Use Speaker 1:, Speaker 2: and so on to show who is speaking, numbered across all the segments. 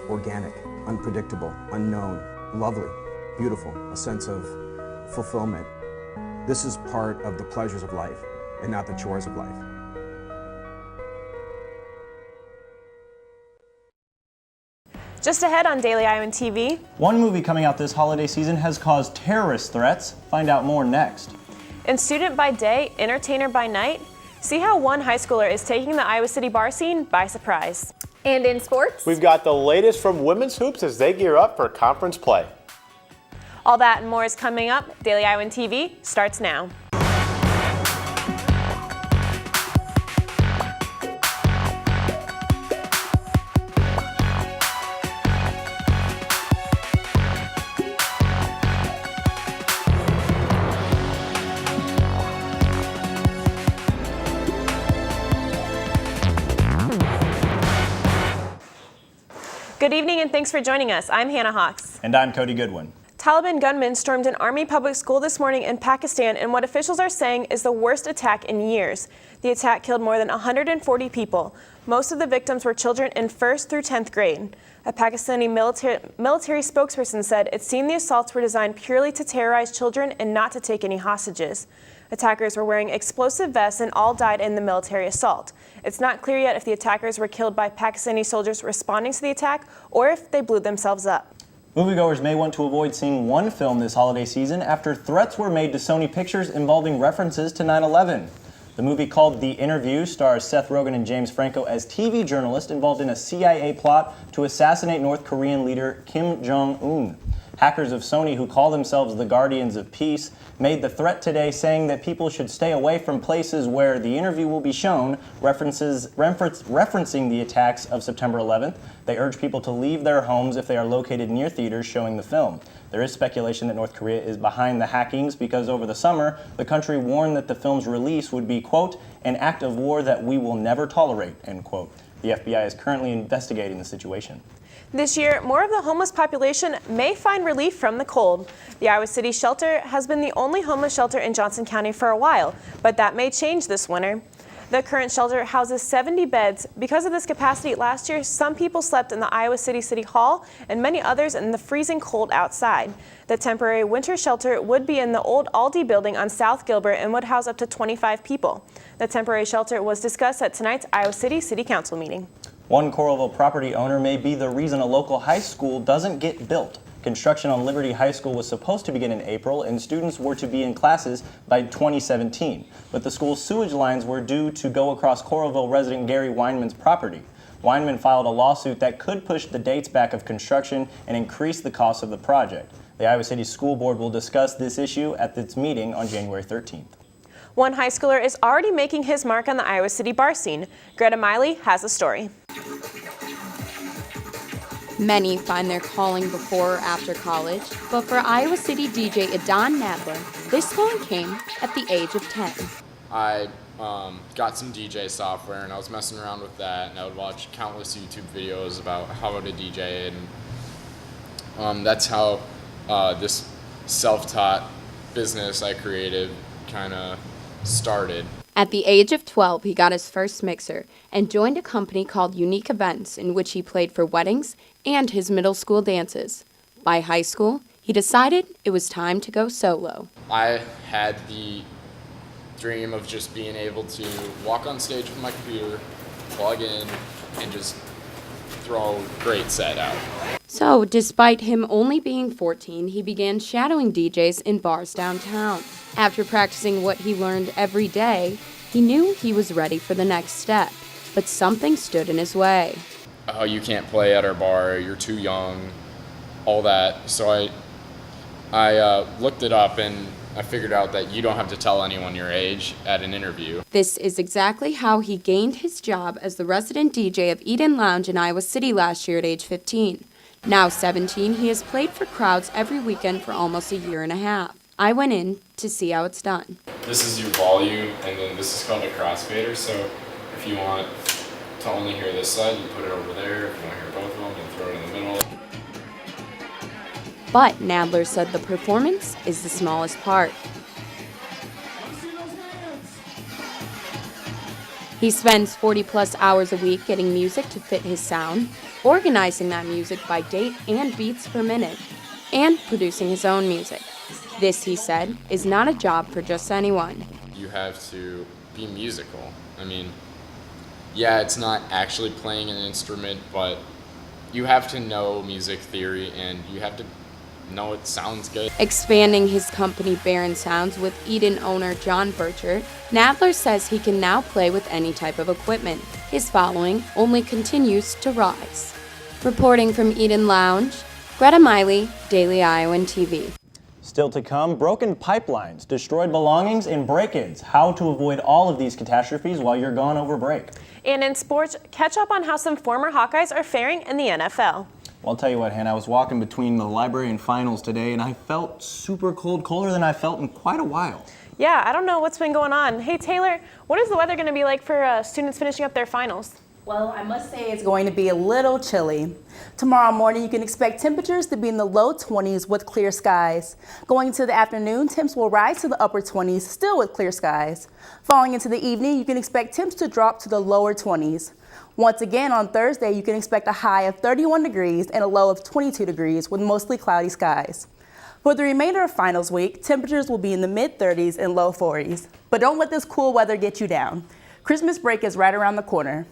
Speaker 1: organic, unpredictable, unknown, lovely, beautiful, a sense of fulfillment. This is part of the pleasures of life and not the chores of life.
Speaker 2: Just ahead on Daily Iowan TV.
Speaker 3: One movie coming out this holiday season has caused terrorist threats. Find out more next.
Speaker 2: And student by day, entertainer by night. See how one high schooler is taking the Iowa City bar scene by surprise.
Speaker 4: And in sports,
Speaker 5: we've got the latest from women's hoops as they gear up for conference play.
Speaker 2: All that and more is coming up. Daily Iowan TV starts now. Good evening and thanks for joining us. I'm Hannah Hawks.
Speaker 3: And I'm Cody Goodwin.
Speaker 2: Taliban gunmen stormed an army public school this morning in Pakistan in what officials are saying is the worst attack in years. The attack killed more than 140 people. Most of the victims were children in 1st through 10th grade. A Pakistani military spokesperson said it seemed the assaults were designed purely to terrorize children and not to take any hostages. Attackers were wearing explosive vests and all died in the military assault. It's not clear yet if the attackers were killed by Pakistani soldiers responding to the attack or if they blew themselves up.
Speaker 3: Moviegoers may want to avoid seeing one film this holiday season after threats were made to Sony Pictures involving references to 9/11. The movie called The Interview stars Seth Rogen and James Franco as TV journalists involved in a CIA plot to assassinate North Korean leader Kim Jong-un. Hackers of Sony, who call themselves the Guardians of Peace, made the threat today saying that people should stay away from places where The Interview will be shown, referencing the attacks of September 11th. They urge people to leave their homes if they are located near theaters showing the film. There is speculation that North Korea is behind the hackings because over the summer, the country warned that the film's release would be, quote, an act of war that we will never tolerate, end quote. The FBI is currently investigating the situation.
Speaker 2: This year, more of the homeless population may find relief from the cold. The Iowa City shelter has been the only homeless shelter in Johnson County for a while, but that may change this winter. The current shelter houses 70 beds. Because of this capacity, last year, some people slept in the Iowa City Hall and many others in the freezing cold outside. The temporary winter shelter would be in the old Aldi building on South Gilbert and would house up to 25 people. The temporary shelter was discussed at tonight's Iowa City City Council meeting.
Speaker 3: One Coralville property owner may be the reason a local high school doesn't get built. Construction on Liberty High School was supposed to begin in April and students were to be in classes by 2017. But the school's sewage lines were due to go across Coralville resident Gary Weinman's property. Weinman filed a lawsuit that could push the dates back of construction and increase the cost of the project. The Iowa City School Board will discuss this issue at its meeting on January 13th.
Speaker 2: One high schooler is already making his mark on the Iowa City bar scene. Greta Miley has a story.
Speaker 6: Many find their calling before or after college, but for Iowa City DJ Adon Nadler, this calling came at the age of 10.
Speaker 7: I got some DJ software and I was messing around with that, and I would watch countless YouTube videos about how to DJ, and that's how this self-taught business I created kind of started.
Speaker 6: At the age of 12, he got his first mixer and joined a company called Unique Events, in which he played for weddings and his middle school dances. By high school, he decided it was time to go solo.
Speaker 7: I had the dream of just being able to walk on stage with my computer, plug in, and just throw a great set out.
Speaker 6: So, despite him only being 14, he began shadowing DJs in bars downtown. After practicing what he learned every day, he knew he was ready for the next step, but something stood in his way.
Speaker 7: Oh, you can't play at our bar, you're too young, all that. So I looked it up and I figured out that you don't have to tell anyone your age at an interview.
Speaker 6: This is exactly how he gained his job as the resident DJ of Eden Lounge in Iowa City last year at age 15. Now 17, he has played for crowds every weekend for almost a year and a half. I went in to see how it's done.
Speaker 7: This is your volume, and then this is called a crossfader, so if you want to only hear this side, you put it over there. If you want to hear both of them, you throw it in the middle.
Speaker 6: But Nadler said the performance is the smallest part. He spends 40-plus hours a week getting music to fit his sound. organizing that music by date and beats per minute, and producing his own music. This, he said, is not a job for just anyone.
Speaker 7: You have to be musical. I mean, yeah, it's not actually playing an instrument, but you have to know music theory and you have to know it sounds good.
Speaker 6: Expanding his company Barron Sounds with Eden owner John Burchert, Nadler says he can now play with any type of equipment. His following only continues to rise. Reporting from Eden Lounge, Greta Miley, Daily Iowan TV.
Speaker 3: Still to come, broken pipelines, destroyed belongings, and break-ins. How to avoid all of these catastrophes while you're gone over break.
Speaker 2: And in sports, catch up on how some former Hawkeyes are faring in the NFL.
Speaker 3: Well, I'll tell you what, Hannah, I was walking between the library and finals today, and I felt super cold, colder than I felt in quite a while.
Speaker 2: Yeah, I don't know what's been going on. Hey, Taylor, what is the weather going to be like for students finishing up their finals?
Speaker 4: Well, I must say it's going to be a little chilly. Tomorrow morning, you can expect temperatures to be in the low 20s with clear skies. Going into the afternoon, temps will rise to the upper 20s, still with clear skies. Falling into the evening, you can expect temps to drop to the lower 20s. Once again, on Thursday, you can expect a high of 31 degrees and a low of 22 degrees with mostly cloudy skies. For the remainder of finals week, temperatures will be in the mid-30s and low 40s. But don't let this cool weather get you down. Christmas break is right around the corner.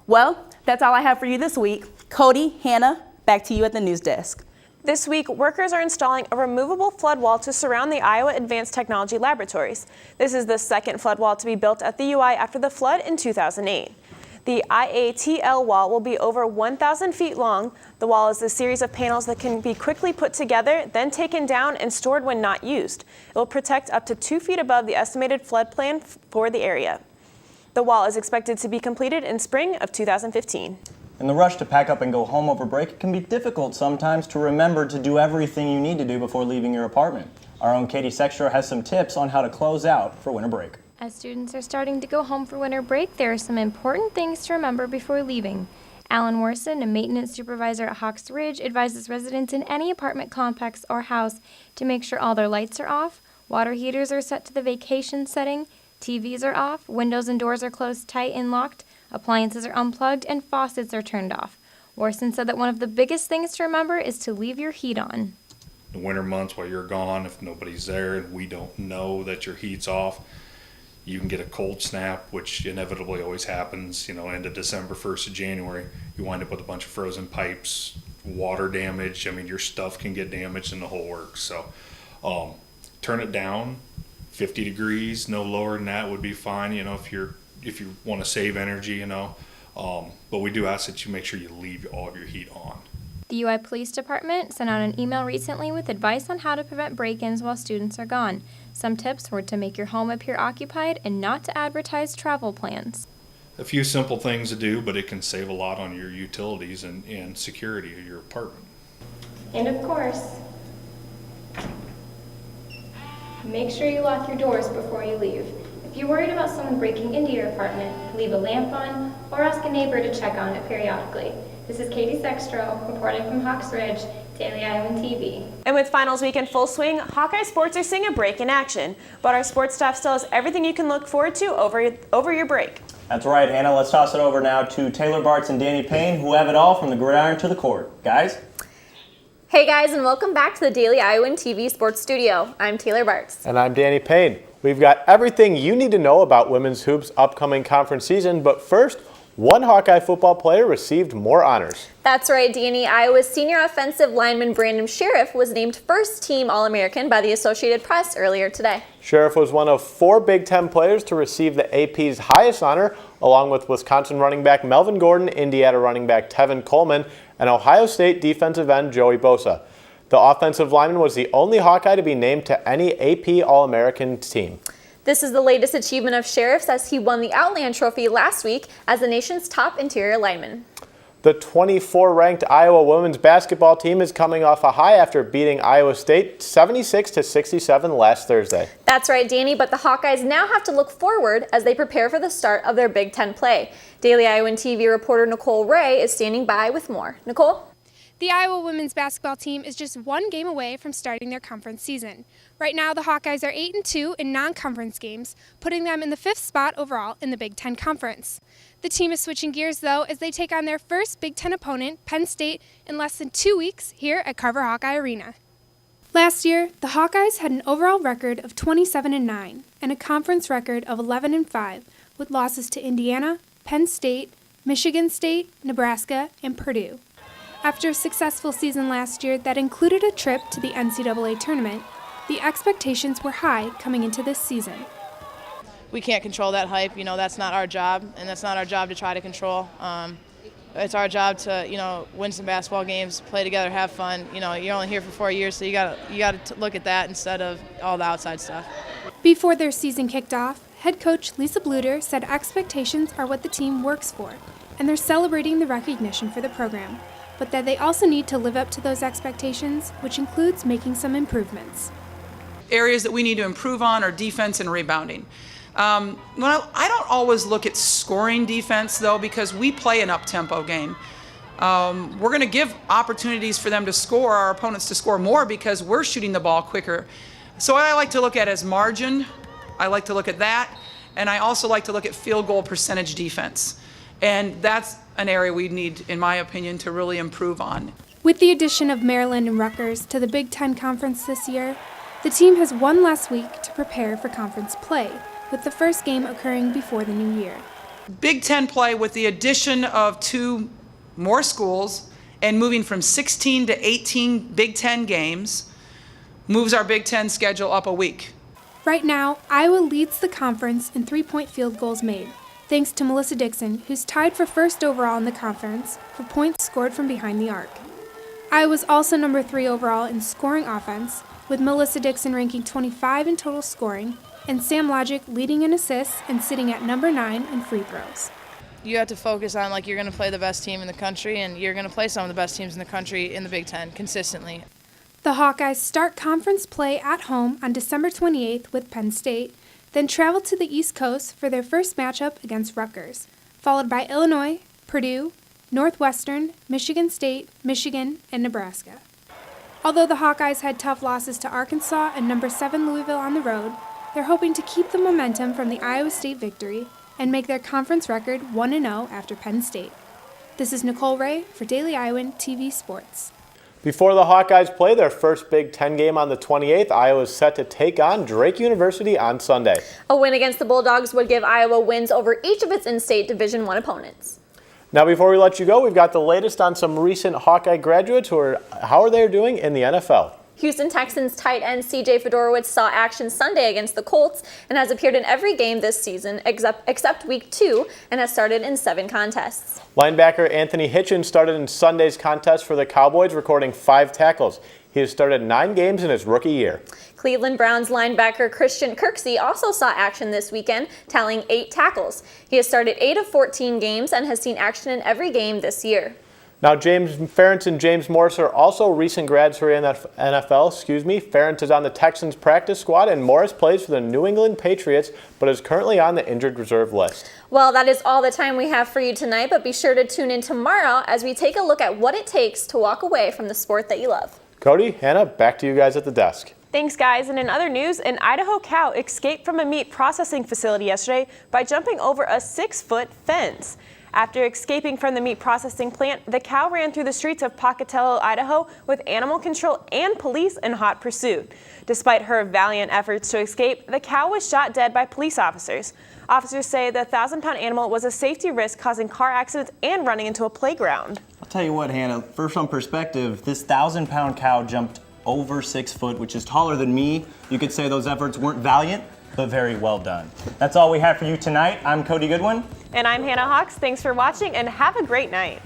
Speaker 4: Well, that's all I have for you this week. Cody, Hannah, back to you at the news desk.
Speaker 2: This week, workers are installing a removable flood wall to surround the Iowa Advanced Technology Laboratories. This is the second flood wall to be built at the UI after the flood in 2008. The IATL wall will be over 1,000 feet long. The wall is a series of panels that can be quickly put together, then taken down and stored when not used. It will protect up to 2 feet above the estimated flood plan for the area. The wall is expected to be completed in spring of 2015.
Speaker 3: In the rush to pack up and go home over break, it can be difficult sometimes to remember to do everything you need to do before leaving your apartment. Our own Katie Sextro has some tips on how to close out for winter break.
Speaker 8: As students are starting to go home for winter break, there are some important things to remember before leaving. Alan Warson, a maintenance supervisor at Hawks Ridge, advises residents in any apartment complex or house to make sure all their lights are off, water heaters are set to the vacation setting, TVs are off, windows and doors are closed tight and locked, appliances are unplugged, and faucets are turned off. Warson said that one of the biggest things to remember is to leave your heat on.
Speaker 9: The winter months while you're gone, if nobody's there and we don't know that your heat's off, you can get a cold snap, which inevitably always happens, end of December, 1st of January. You wind up with a bunch of frozen pipes, water damage. I mean, your stuff can get damaged and the whole works. So turn it down. 50 degrees, no lower than that would be fine, if you want to save energy, but we do ask that you make sure you leave all of your heat on.
Speaker 8: The UI Police Department sent out an email recently with advice on how to prevent break-ins while students are gone. Some tips were to make your home appear occupied and not to advertise travel plans.
Speaker 9: A few simple things to do, but it can save a lot on your utilities and security of your apartment.
Speaker 8: And of course, make sure you lock your doors before you leave. If you're worried about someone breaking into your apartment, leave a lamp on or ask a neighbor to check on it periodically. This is Katie Sextro reporting from Hawks Ridge, Daily Iowan TV.
Speaker 2: And with finals week in full swing, Hawkeye sports are seeing a break in action. But our sports staff still has everything you can look forward to over your break.
Speaker 3: That's right, Hannah. Let's toss it over now to Taylor Bartz and Danny Payne, who have it all from the gridiron to the court. Guys?
Speaker 10: Hey guys, and welcome back to the Daily Iowan TV Sports Studio. I'm Taylor Bartz.
Speaker 5: And I'm Danny Payne. We've got everything you need to know about women's hoops upcoming conference season, but first, one Hawkeye football player received more honors.
Speaker 10: That's right, Danny. Iowa's senior offensive lineman Brandon Sheriff was named first-team All-American by the Associated Press earlier today.
Speaker 5: Sheriff was one of 4 Big Ten players to receive the AP's highest honor, along with Wisconsin running back Melvin Gordon, Indiana running back Tevin Coleman, and Ohio State defensive end Joey Bosa. The offensive lineman was the only Hawkeye to be named to any AP All-American team.
Speaker 10: This is the latest achievement of Sheriff's as he won the Outland Trophy last week as the nation's top interior lineman.
Speaker 5: The 24-ranked Iowa women's basketball team is coming off a high after beating Iowa State 76-67 last Thursday.
Speaker 10: That's right, Danny, but the Hawkeyes now have to look forward as they prepare for the start of their Big Ten play. Daily Iowan TV reporter Nicole Ray is standing by with more. Nicole?
Speaker 11: The Iowa women's basketball team is just one game away from starting their conference season. Right now, the Hawkeyes are 8-2 in non-conference games, putting them in the 5th spot overall in the Big Ten Conference. The team is switching gears, though, as they take on their first Big Ten opponent, Penn State, in less than 2 weeks here at Carver Hawkeye Arena. Last year, the Hawkeyes had an overall record of 27-9 and a conference record of 11-5, with losses to Indiana, Penn State, Michigan State, Nebraska, and Purdue. After a successful season last year that included a trip to the NCAA tournament, the expectations were high coming into this season.
Speaker 12: We can't control that hype. That's not our job, and that's not our job to try to control. It's our job to, win some basketball games, play together, have fun. You're only here for 4 years, so you got to look at that instead of all the outside stuff.
Speaker 11: Before their season kicked off, head coach Lisa Bluter said expectations are what the team works for, and they're celebrating the recognition for the program, but that they also need to live up to those expectations, which includes making some improvements.
Speaker 13: Areas that we need to improve on are defense and rebounding. I don't always look at scoring defense, though, because we play an up-tempo game. We're going to give opportunities for them to score, our opponents to score more, because we're shooting the ball quicker. So I like to look at as margin. I like to look at that. And I also like to look at field goal percentage defense. And that's an area we need, in my opinion, to really improve on.
Speaker 11: With the addition of Maryland and Rutgers to the Big Ten Conference this year, the team has one less week to prepare for conference play, with the first game occurring before the new year.
Speaker 13: Big Ten play, with the addition of 2 more schools and moving from 16 to 18 Big Ten games, moves our Big Ten schedule up a week.
Speaker 11: Right now, Iowa leads the conference in 3-point field goals made, thanks to Melissa Dixon, who's tied for first overall in the conference for points scored from behind the arc. Iowa's also number 3 overall in scoring offense, with Melissa Dixon ranking 25 in total scoring, and Sam Logic leading in assists and sitting at number 9 in free throws.
Speaker 12: You have to focus on, you're going to play the best team in the country, and you're going to play some of the best teams in the country in the Big Ten consistently.
Speaker 11: The Hawkeyes start conference play at home on December 28th with Penn State, then travel to the East Coast for their first matchup against Rutgers, followed by Illinois, Purdue, Northwestern, Michigan State, Michigan, and Nebraska. Although the Hawkeyes had tough losses to Arkansas and number 7 Louisville on the road, they're hoping to keep the momentum from the Iowa State victory and make their conference record 1-0 after Penn State. This is Nicole Ray for Daily Iowan TV Sports.
Speaker 5: Before the Hawkeyes play their first Big Ten game on the 28th, Iowa is set to take on Drake University on Sunday.
Speaker 10: A win against the Bulldogs would give Iowa wins over each of its in-state Division I opponents.
Speaker 5: Now, before we let you go, we've got the latest on some recent Hawkeye graduates how are they doing in the NFL.
Speaker 10: Houston Texans tight end C.J. Fedorowicz saw action Sunday against the Colts and has appeared in every game this season except Week 2 and has started in 7 contests.
Speaker 5: Linebacker Anthony Hitchens started in Sunday's contest for the Cowboys, recording 5 tackles. He has started 9 games in his rookie year.
Speaker 10: Cleveland Browns linebacker Christian Kirksey also saw action this weekend, tallying 8 tackles. He has started 8 of 14 games and has seen action in every game this year.
Speaker 5: Now, James Ferentz and James Morris are also recent grads for the NFL. Ferentz is on the Texans practice squad, and Morris plays for the New England Patriots, but is currently on the injured reserve list.
Speaker 10: Well, that is all the time we have for you tonight, but be sure to tune in tomorrow as we take a look at what it takes to walk away from the sport that you love.
Speaker 5: Cody, Hannah, back to you guys at the desk.
Speaker 2: Thanks, guys. And in other news, an Idaho cow escaped from a meat processing facility yesterday by jumping over a 6-foot fence. After escaping from the meat processing plant, the cow ran through the streets of Pocatello, Idaho, with animal control and police in hot pursuit. Despite her valiant efforts to escape, the cow was shot dead by police officers. Officers say the 1,000-pound animal was a safety risk, causing car accidents and running into a playground.
Speaker 3: I'll tell you what, Hannah, for some perspective, this 1,000-pound cow jumped over 6 foot, which is taller than me. You could say those efforts weren't valiant, but very well done. That's all we have for you tonight. I'm Cody Goodwin.
Speaker 2: And I'm Hannah Hawks. Thanks for watching and have a great night.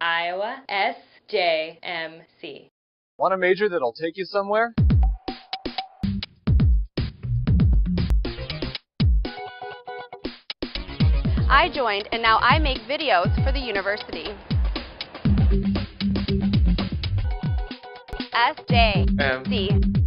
Speaker 14: Iowa SJMC.
Speaker 15: Want a major that'll take you somewhere?
Speaker 16: I joined, and now I make videos for the university. SJMC.